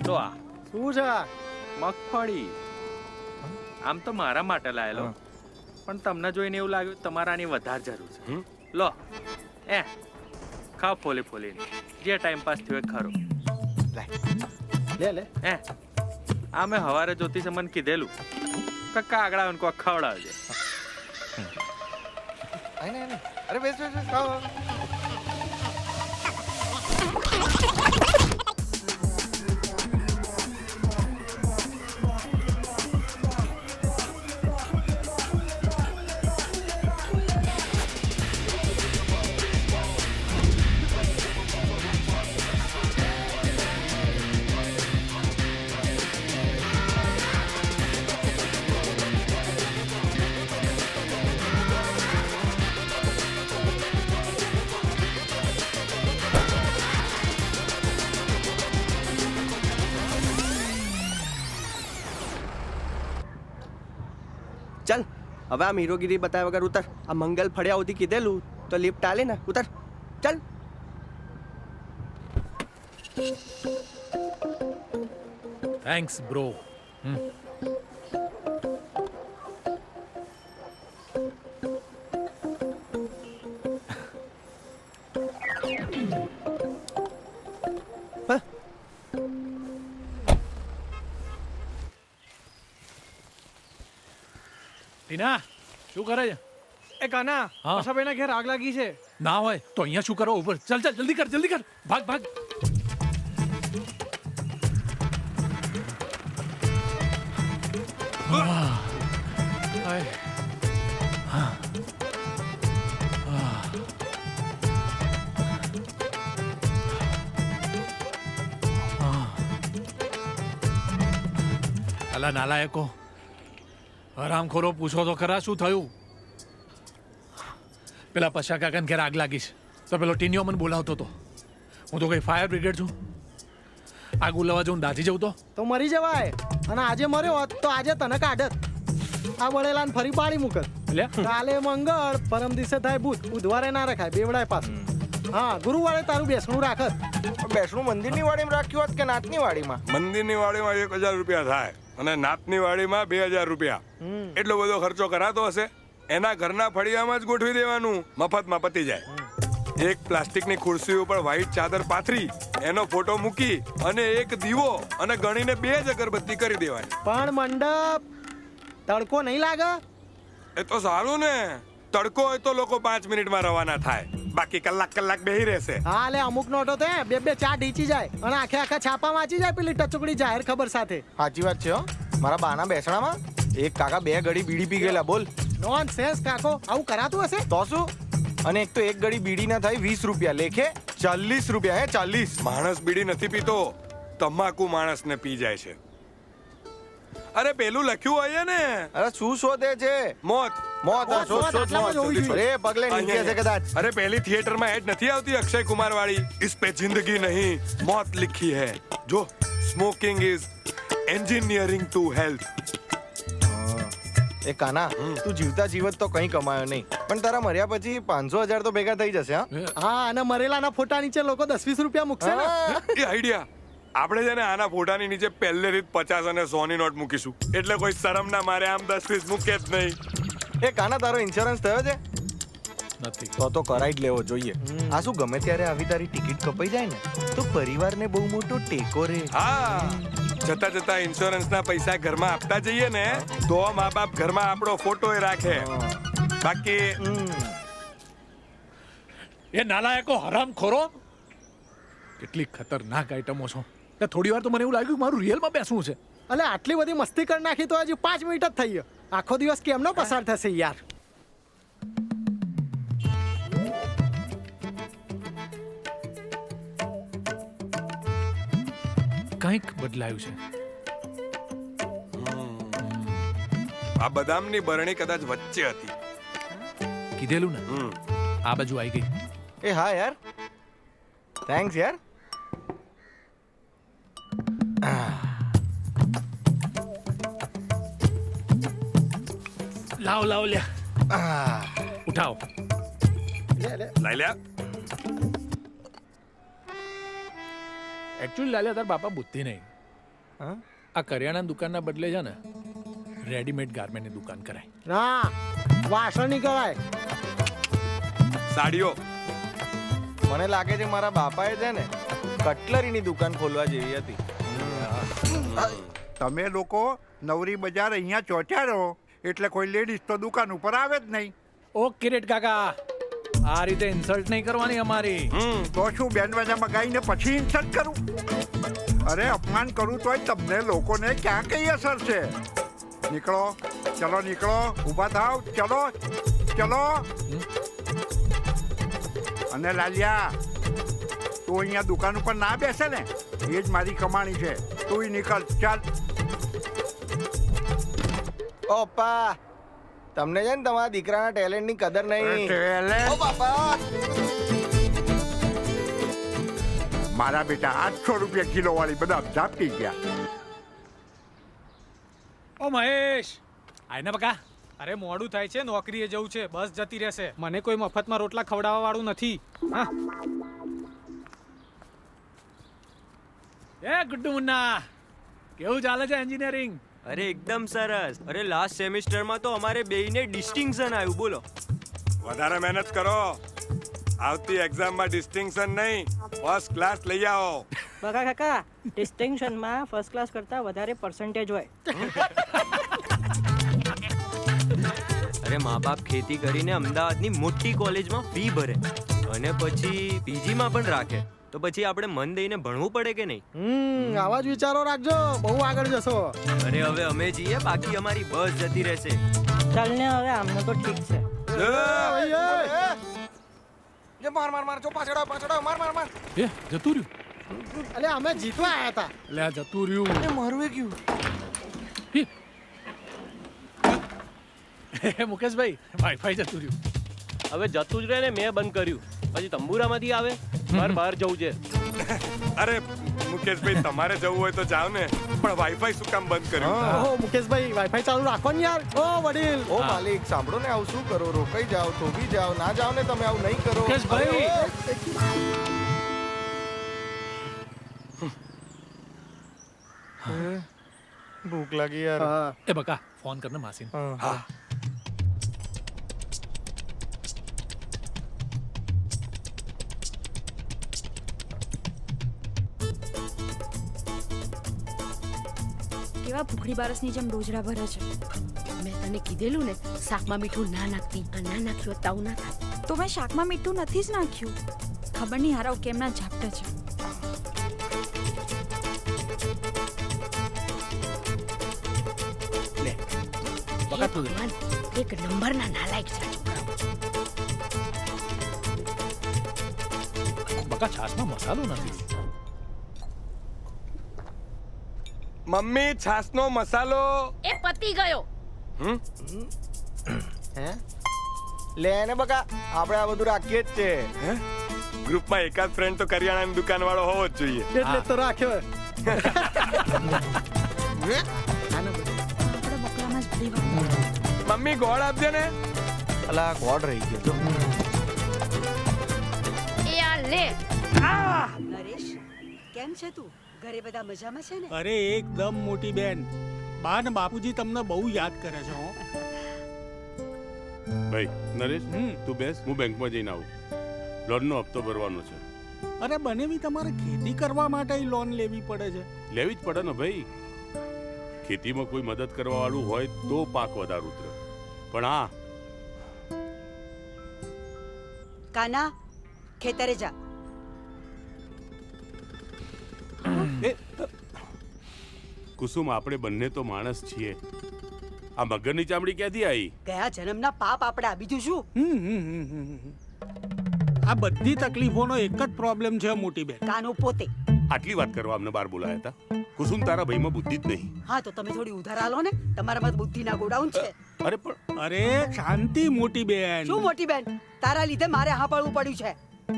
લો આ શું છે? મગફળી. આમ તો મારા માટે લાયેલો, પણ તમને જોઈને એવું લાગ્યું તમારાની વધારે જરૂર છે. લો ખાવ ફોલી ફોલીને, જે ટાઈમ પાસ થયો એ ખરો. લે લે. આ મેં હવારે જ્યોતિષે મને કીધેલું કે કાગડા કોઈ ખવડાવજે. અરે બેસ બેસ બેસ, ખાઓ. चल હવે આ હીરોગીરી બતાવ્યા વગર ઉતર. આ મંગલ ફળિયા સુધી કીધેલું તો લિફ્ટ આલે ને. ઉતર ચલ. Thanks bro. ટીના શું કરે છે? એ કાના, હા? આશાભાઈના ઘેર આગ લાગી છે. ના હોય તો અહીંયા શું કરો? ઉપર ચાલ ચાલ, જલ્દી કર જલ્દી કર, ભાગ ભાગ. અલા નાલાયકો, હરામખોરો, પૂછો તો ખરા શું થયું? પેલા પશા કાકાને ઘેર આગ લાગી છે તો પેલો ટીનિયો મને બોલાવતો હતો. હું તો કઈ ફાયર બ્રિગેડ છું? આગ ઉલાવા જવું દાજી જવું તો મરી જવાય, અને આજે મર્યો હોત તો આજે તને કાઢત. આ બળેલાને ફરી પાડી મૂકત. એટલે કાલે મંગળ, પરમ દિવસે થાય બુધ, બુધવારે ના રખાય, બેવડાય પાછું. હા, ગુરુવારે તારું બેસણું રાખત. બેસણું મંદિરની વાડીમાં રાખ્યું હોત કે નાતની વાડીમાં? મંદિરની વાડીમાં 1000 રૂપિયા થાય અને નાતની વાડીમાં 2000 રૂપિયા. એટલો બધો ખર્ચો કરાતો હશે? એના ઘરના ફળિયામાં જ ગોઠવી દેવાનું, મફતમાં પતી જાય. એક પ્લાસ્ટિકની ખુરશી ઉપર વ્હાઈટ ચાદર પાથરી, એનો ફોટો મૂકી અને એક દીવો અને ગણીને 2 જ અગરબત્તી કરી દેવાની. પણ મંડપ તડકો નહીં લાગે? એ તો સારું ને, તડકો હોય તો લોકો 5 મિનિટમાં રવાના થાય, બાકી કલાક બેહી રહેશે. હા, લે અમુક નોટો તો બે ચા ઢીચી જાય અને આખા છાપા વાંચી જાય પેલી ટચુકડી જાહેર ખબર સાથે. સાચી વાત છે હો. મારા બાના બેસણામાં એક કાકા 2 ગળી બીડી પી ગયેલા. બોલ. નોન સેન્સ કાકો, આવું કરાતું હશે? તો શું? અને એક તો એક ગળી બીડી ના થાય 20 રૂપિયા, લેખે 40 રૂપિયા. 40. માણસ બીડી નથી પીતો, તમાકુ માણસને પી જાય છે. અરે પેલું લખ્યું હોય ને. અરે શું શોધે છે? મોત. મોત. આટલામાં જ હોવી જોઈએ. અરે પગલે નીચે છે કદાચ. અરે પહેલી થિયેટરમાં એડ નથી આવતી અક્ષય કુમાર વાળી, ઇસ પે જિંદગી નહીં મોત લિખી હૈ. જો smoking is injurious to health. એ કાના, તું જીવતા જીવત તો કંઈ કમાયો નહીં, પણ તારા મર્યા પછી 500,000 તો ભેગા થઈ જશે. હા, અને મરેલાના ફોટા નીચે લોકો 10-20 રૂપિયા મૂકશે ને. એ આઈડિયા આપણે છે ને આના ફોટાની નીચે પહેલેથી જ 50 અને 100 ની નોટ મૂકીશું, એટલે કોઈ શરમ ના મારે આમ 10-20 મૂકે જ નહીં. એ કાના, તારો ઇન્સ્યોરન્સ થયો છે? નથી. તો કરાઈ જ લેવો જોઈએ. આ શું, ગમે ત્યારે આવી તારી ટિકિટ કપાઈ જાય ને તો પરિવારને બહુ મોટો ટેકો રે. હા, જતા જતા ઇન્સ્યોરન્સ ના પૈસા ઘરમાં આપતા જઈએ ને તો મા બાપ ઘરમાં આપણો ફોટો રાખે. બાકી એ નાલાયકો, હરામખોરો, કેટલી ખતરનાક આઈટમો છો. થોડી વાર તો મને એવું લાગ્યું મારું રિયલમાં બેસવું છે. અલે આટલી બધી મસ્તી કરી નાખી તો હજી 5 મિનિટ જ થઈ ગયો. આખો દિવસ કેમનો પસાર થશે યાર? કંઈક બદલાયું છે. આ બદામની બરણી કદાચ વચ્ચે હતી. કીધેલું ને, આ બાજુ આવી ગઈ. એ હા યાર, થેન્ક્સ યાર. લાવ લાવ લ્યા, ઉઠાવ. લઈ લ્યા. એકચ્યુઅલી લાલ્યા તાર બાપા બુદ્ધિ નહીં, હા આ કરિયાણાની દુકાનના બદલે છે ને રેડીમેડ ગાર્મેન્ટની દુકાન કરાય. ના વાસણ નહીં કરાય. સાડીઓ મને લાગે છે મારા બાપાએ છે ને કટલરીની દુકાન ખોલવા જેવી હતી. તમે લોકો નવરી બજાર અહીંયા ચોટ્યા રહો એટલે કોઈ લેડીઝ તો દુકાન ઉપર આવે જ નહીં. ઓ કિરીટ કાકા, આ રીતે ઇન્સલ્ટ નહીં કરવાની અમારી. તો શું બેન વાજામાં ગાઈને પછી ઇન્સલ્ટ કરું? અરે અપમાન કરું તોય તમને લોકોને ક્યાં કઈ અસર છે? નીકળો, ચલો નીકળો, ઊભા થાવ, ચલો ચલો. અને લાલિયા, તું અહીંયા દુકાન ઉપર ના બેસે ને, એ જ મારી કમાણી છે. તું નીકળ, ચાલ. ઓ પપ્પા, તમને છે ને તમારા દીકરાના ટેલેન્ટની કદર નહીં. ટેલેન્ટ? ઓ બાપા, મારા બેટા 800 રૂપિયા કિલો વાળી બદામ ઝાપટી ગયા. ઓ મહેશ, આયને બકા. અરે મોડું થાય છે, નોકરીએ જવું છે, બસ જતી રહેશે. મને કોઈ મફતમાં રોટલા ખવડાવવા વાળું નથી. હા એ ગુડ્ડુ મુન્ના, કેવું ચાલે છે એન્જિનિયરિંગ? અરે એકદમ સરસ. અરે લાસ્ટ સેમિસ્ટરમાં તો અમારે બેયને ડિસ્ટિંક્શન આવ્યું. બોલો. વધારે મહેનત કરો. આવતી એક્ઝામમાં ડિસ્ટિંક્શન નહીં, ફર્સ્ટ ક્લાસ લઈ આવો. બકા કાકા, ડિસ્ટિંક્શનમાં ફર્સ્ટ ક્લાસ કરતાં વધારે પર્સન્ટેજ હોય. અરે મા બાપ ખેતી કરીને અમદાવાદની મોટી કોલેજમાં ફી ભરે અને પછી પીજીમાં પણ રાખે, તો પછી આપણે મન દઈને ભણવું પડે કે નહીં? આવા જ વિચારો રાખજો, બહુ આગળ જશો. અરે હવે અમે જઈએ, બાકી અમારી બસ જતી રહેશે. ચાલ ને, હવે આમને તો ઠીક છે. જે માર માર માર, જો પાછળ આવ, પાછળ આવ, માર માર માર. એ જતું રહ્યું. અલે અમે જીતવા આવ્યા હતા. એટલે આ જતું રહ્યું. એ મારું એ ગયું. મુકેશભાઈ, વાઈફાઈ જતું રહ્યું. હવે જતું જ રહે ને, મેં બંધ કર્યું. પછી તંબુરામાંથી આવે, મારે બહાર જવું છે. અરે મુકેશભાઈ, તમારે જવું હોય તો જાવ ને, પણ વાઈફાઈ શું કામ બંધ કર્યું? ઓહો મુકેશભાઈ, વાઈફાઈ ચાલુ રાખો ને યાર. ઓ વડીલ. ઓ માલિક, સાંભળો ને, આવું શું કરો? રોકાઈ જાઓ, તો બી જાઓ. ના જાઓ ને તમે, આવું નહીં કરો. મુકેશભાઈ. ભૂખ લાગી યાર. હા. એ બકા, ફોન કરને માસીને. હા. કેવા ભૂખડી બારસની જેમ ડોજરા ભરે છે. મેં તને કીધેલું ને, શાકમાં મીઠું ના નાખતી. આ ના નાખ્યું તાવું ના થાય. તો મેં શાકમાં મીઠું નથી જ નાખ્યું. ખબર નહીં હારાવ કેમના ઝાપટા છે. બકા તું ભગવાન, એક નંબરના નાલાયક છે આ છોકરાઓ. બકા, છાશમાં મસાલો નથી. મમ્મી, છાસનો મસાલો. એ પતી ગયો. હે? લે ને બકા, આપણે આ બધું રાખીએ જ છે. ગ્રુપમાં એકાદ ફ્રેન્ડ તો કરિયાણાની દુકાન વાળો હોવો જ જોઈએ. એટલે તો રાખ્યો. આપણે બકલામાં જ ભરી વાર. મમ્મી, ગોળ આપજે ને. અલા, કોડ રહી ગયો તો. એ આ લે. નરેશ, કેમ છે તું? ઘરે બધા મજામાં છે ને? અરે એકદમ મોટી બેન. બા ને બાપુજી તમને બહુ યાદ કરે છે. હો ભાઈ નરેશ, તું બેસ, હું બેંકમાં જઈને આવું. લોનનો હપ્તો ભરવાનો છે. અરે બને બી તમારે ખેતી કરવા માટે લોન લેવી પડે છે. લેવી જ પડે ને ભાઈ. ખેતીમાં કોઈ મદદ કરવા વાળું હોય તો પાક વધારે ઉતરે. પણ હા, કાના, ખેતરે જા. કુસુમ, આપણે બંને તો માણસ છીએ. આ મગરની ચામડી ક્યાંથી આવી? ગયા જન્મના પાપ આપડા, બીજું શું? આ બધી તકલીફોનો એક જ પ્રોબ્લેમ છે મોટી બેન. કાનો પોતે. આટલી વાત કરવા અમને બહાર બોલાયા હતા. કુસુમ, તારા ભાઈમાં બુદ્ધિ જ નહીં. હા તો તમે થોડી ઉધાર આલો ને, તમારામાં તો બુદ્ધિના ગોડાઉન છે. અરે પણ અરે શાંતિ મોટી બેન. શું મોટી બેન? તારા લીધે મારે હા પાડવું પડ્યું છે.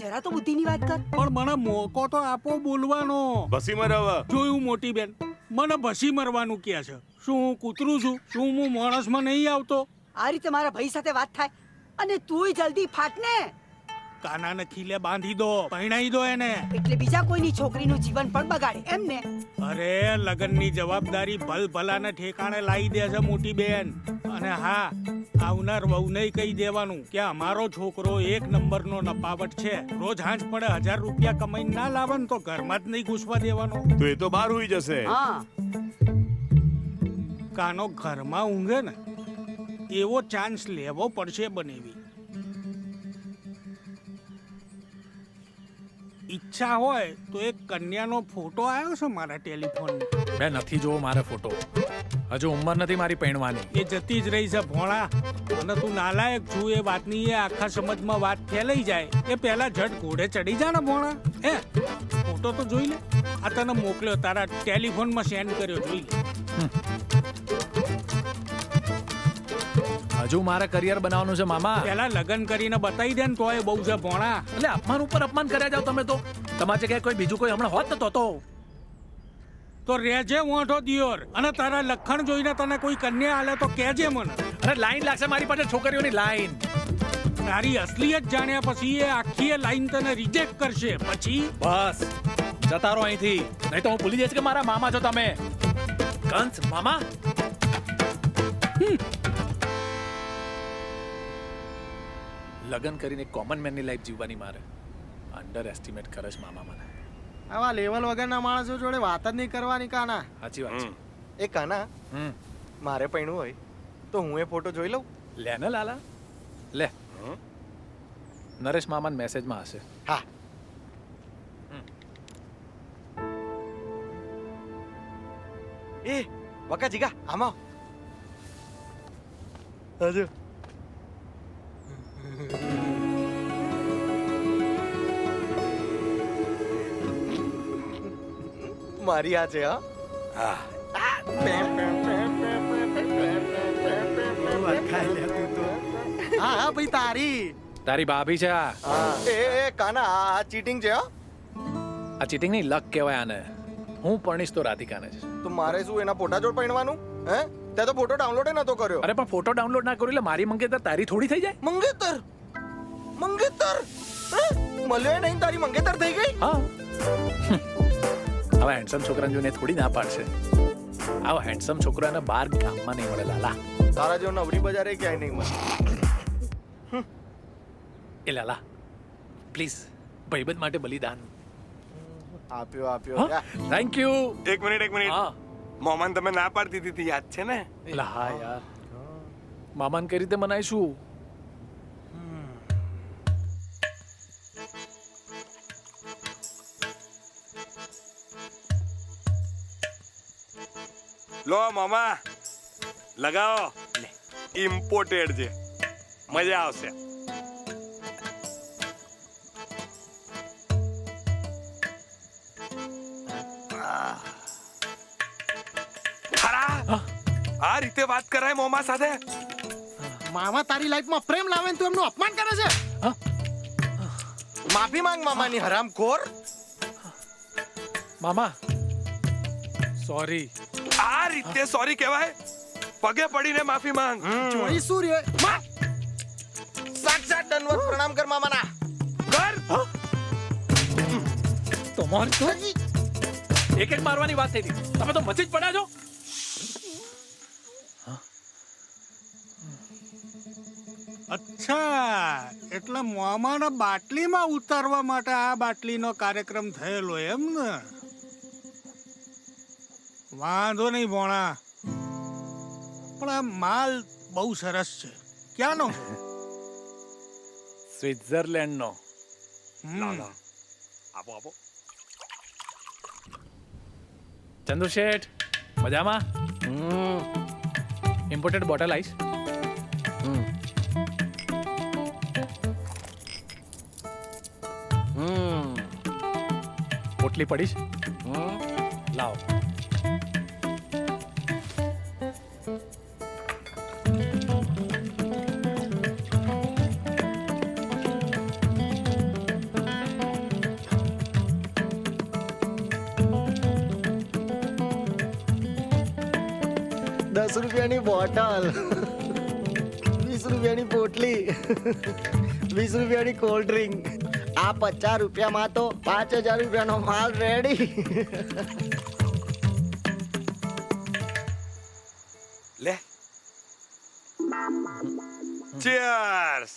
જરા તો બુદ્ધિની વાત કર. પણ મને મોકો તો આપો બોલવાનો. બસી મરાવા જોયું મોટી બેન, મને ભસી મરવાનું કહે છે. શું હું કૂતરું છું? શું હું માણસમાં નહીં આવતો? આ રીતે મારા ભાઈ સાથે વાત થાય અને તુંય જલ્દી ફાટ ને. કાનાને ખીલે બાંધી દો, પરણાઈ દો એને. એટલે બીજા કોઈની છોકરીનું જીવન પણ બગાડે એમ ને? અરે લગ્નની જવાબદારી ભલભલાને ઠેકાણે લાવી દે છે મોટી બેન. અને હા, આવનાર વહુને કહી દેવાનું કે અમારો છોકરો એક નંબરનો નપાવટ છે. રોજ હાંજ પડે 1000 રૂપિયા કમાઈને ના લાવે ને તો ઘરમાં જ નહીં ઘૂસવા દેવાનો. તો એ તો બહાર હોઈ જશે. હા, કાનો ઘરમાં ઊંઘે ને એવો ચાન્સ લેવો પડશે બનેવી. ઈચ્છા હોય તો એક કન્યાનો ફોટો આવ્યો છે મારા ટેલિફોનમાં. બે નથી જોવો મારે ફોટો. હજુ ઉંમર નથી મારી પૈણવાની. એ જતી જ રહી છે ભોળા. અને તું નાલાયક છું એ વાતની એ આખા સમાજમાં વાત ફેલાઈ જાય એ પહેલા જટ ઘોડે ચડી જા ને ભોળા. હે, ફોટો તો જોઈ લે. આ તને મોકલ્યો, તારા ટેલિફોનમાં સેન્ડ કર્યો, જોઈ લે. હજુ મારે કરિયર બનાવવાનું છે મામા. પહેલા લગ્ન કરીને બતાવી દે ને તોય બહુ છે ભોળા. એટલે અપમાન ઉપર અપમાન કર્યા જાવ તમે તો. તમારે જગ્યાએ કોઈ બીજું કોઈ હમણાં હોત ને તો રેજે મોઢો દિયોર. અને તારા લખણ જોઈને તને કોઈ કન્યા આલે તો કહેજે મને. અરે લાઈન લાગશે મારી પાસે છોકરીઓની લાઈન. તારી અસલિયત જાણ્યા પછી એ આખી લાઈન તને રિજેક્ટ કરશે. પછી બસ જતા રહો અહીંથી, નહીં તો હું ભૂલી જઈશ કે મારા મામા છો તમે. કંસ મામા. લગ્ન કરીને કોમન મેનની લાઈફ જીવવાની મારે. અંડર એસ્ટિમેટ કરે છે મામા મને. આવા લેવલ વગરના માણસો જોડે વાત જ નહીં કરવાની કાના. સાચી વાત છે. એ કાના, મારે પૈણું હોય તો હું એ ફોટો જોઈ લઉં. લે ને લાલા લે. નરેશ મામાન મેસેજમાં હશે. હા. એ વકા જીગા આમાં હજુ મારી આ છે. હા, હા હા ભાઈ તારી તારી ભાભી છે આ. એ કાના આ ચીટિંગ છે. આ ચીટિંગ નહીં, લક કહેવાય આને. હું પરણીશ તો રાધિકાને જ. તો મારે શું એના ફોટા જોડ પૈણવાનું? હે, તે તો ફોટો ડાઉનલોડ નતો કર્યો. અરે પણ ફોટો ડાઉનલોડ ના કર્યો એટલે મારી મંગેતર તારી થોડી થઈ જાય. મંગેતર મંગેતર મળ્યો નહીં, તારી મંગેતર થઈ ગઈ. હા. આવા હેન્ડસમ છોકરાને જોઈને થોડી ના પાડશે. આવા હેન્ડસમ છોકરાને બાર ગામમાં નહીં મળે લાલા. તારા જેવો નવરી બજારે ક્યાંય નહીં મળે. એ લાલા પ્લીઝ ભાઈબંધ માટે બલિદાન. આપ્યો. Thank you. એક મિનિટ. હા મોમાન તમે ના પાડતી હતી યાદ છે ને? એટલે હા યાર, મામાને કઈ રીતે મનાઈશું? લો મામા લગાવો. ઇમ્પોર્ટેડ છે, મજા આવશે. આ રીતે વાત કરાય મોમા સાથે? મામા તારી લાઈફમાં પ્રેમ લાવે ને તું એમનું અપમાન કરે છે. માફી માંગ મામાની હરામખોર. મામા સોરી. આ રીતે સોરી કહેવાય? પગે પડીને માફી માંગ. જોઈ શું રે? સાક્ષાત દંડવત પ્રણામ કર મામાના. કર. તમારી તો એક મારવાની વાત થઈ હતી, તમે તો મચી જ પડ્યા છો. અચ્છા, એટલે મોમાને બાટલીમાં ઉતારવા માટે આ બાટલીનો કાર્યક્રમ થયેલો એમ ને? વાંધો નહીં ભોણા, પણ આ માલ બહુ સરસ છે. ક્યાંનો છે? સ્વિટ્ઝરલેન્ડ નો. આપો. ચંદુ શેઠ મજામાં? Imported bottle ice. પોટલી પડીશ. લાવો. ₹10 બોટલ, ₹20 પોટલી. 20 રૂપિયાની કોલ્ડ ડ્રિંક. આ 50 રૂપિયામાં તો 5000 રૂપિયાનો માલ રેડી. લે ચીયર્સ.